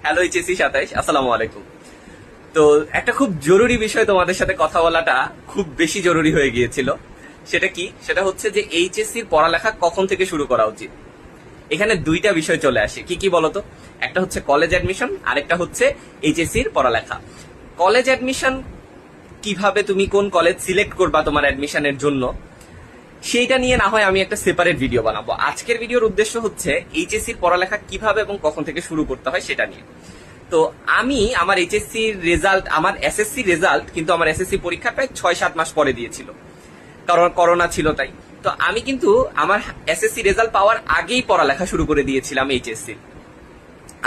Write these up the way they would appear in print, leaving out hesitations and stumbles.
Hello HSC 27, আসসালামু আলাইকুম। তো একটা খুব জরুরি বিষয় তোমাদের সাথে কথা বলাটা খুব বেশি জরুরি হয়ে গিয়েছিল। সেটা কি? সেটা হচ্ছে যে এইচএসসির পড়ালেখা কখন থেকে শুরু করা উচিত। এখানে দুইটা বিষয় চলে আসে, কি কি বলতো? একটা হচ্ছে কলেজ অ্যাডমিশন, আরেকটা হচ্ছে এইচএসসির পড়ালেখা। কলেজ অ্যাডমিশন কিভাবে তুমি কোন কলেজ সিলেক্ট করবা তোমার অ্যাডমিশনের জন্য, সেইটা নিয়ে না হয় আমি একটা সেপারেট ভিডিও বানাবো। আজকের ভিডিওর উদ্দেশ্য হচ্ছে এইচএসসির পড়ালেখা কিভাবে এবং কখন থেকে শুরু করতে হয় সেটা নিয়ে। তো আমি আমার এইচএসসি রেজাল্ট, আমার এসএসসি রেজাল্ট কিন্তু আমার এসএসসি পরীক্ষা প্রায় 6-7 মাস পরে দিয়েছিল, কারণ করোনা ছিল তাই। তো আমি কিন্তু আমার এসএসসি রেজাল্ট পাওয়ার আগেই পড়ালেখা শুরু করে দিয়েছিলাম এইচএসসি।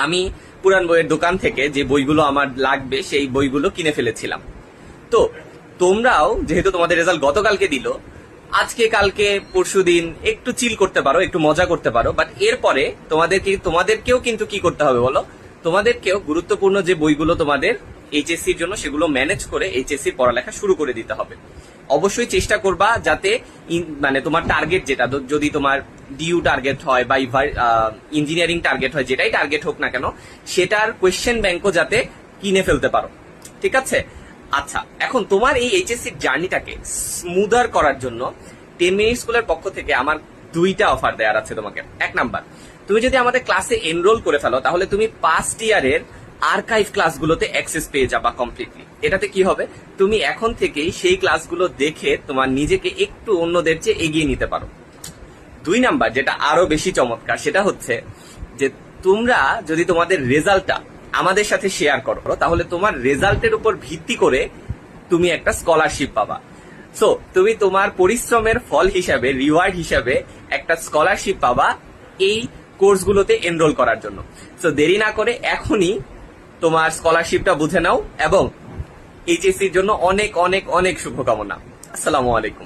আমি পুরান বইয়ের দোকান থেকে যে বইগুলো আমার লাগবে সেই বইগুলো কিনে ফেলেছিলাম। তো তোমরাও যেহেতু তোমাদের রেজাল্ট গতকালকে দিল, আজকে কালকে পরশুদিন একটু চিল করতে পারো, একটু মজা করতে পারো, বাট এরপরে তোমাদেরকেও কিন্তু কি করতে হবে বলো? তোমাদেরকেও গুরুত্বপূর্ণ যে বইগুলো তোমাদের এইচএসসির জন্য, সেগুলো ম্যানেজ করে এইচএসসির পড়ালেখা শুরু করে দিতে হবে। অবশ্যই চেষ্টা করবা যাতে মানে তোমার টার্গেট যেটা, যদি তোমার ডিইউ টার্গেট হয় বা ইঞ্জিনিয়ারিং টার্গেট হয়, যেটাই টার্গেট হোক না কেন, সেটার কোয়েশ্চেন ব্যাংকও যাতে কিনে ফেলতে পারো। ঠিক আছে? আচ্ছা, এখন তোমার এই এইচএসসি জার্নিটাকে স্মুদার করার জন্য 10 মিনিট স্কুলের পক্ষ থেকে আমার দুইটা অফার দেওয়ার আছে তোমাকে। এক নাম্বার, তুমি যদি আমাদের ক্লাসে এনরোল করে ফেলো, তাহলে তুমি ফার্স্ট ইয়ারের আর্কাইভ ক্লাসগুলোতে অ্যাক্সেস পেয়ে যাবা কমপ্লিটলি। এটাতে কি হবে? তুমি এখন থেকেই সেই ক্লাসগুলো দেখে তোমার নিজেকে একটু অন্যদের চেয়ে এগিয়ে নিতে পারো। দুই নাম্বার, যেটা আরো বেশি চমৎকার, সেটা হচ্ছে যে তোমরা যদি তোমাদের রেজাল্টটা আমাদের সাথে শেয়ার করো, তাহলে তোমার রেজাল্টের উপর ভিত্তি করে তুমি একটা স্কলারশিপ পাবা। সো তুমি তোমার পরিশ্রমের ফল হিসাবে, রিওয়ার্ড হিসাবে একটা স্কলারশিপ পাবা এই কোর্সগুলোতে এনরোল করার জন্য। সো দেরি না করে এখনই তোমার স্কলারশিপটা বুঝে নাও, এবং এইচএসসির জন্য অনেক অনেক অনেক শুভকামনা। আসসালামু আলাইকুম।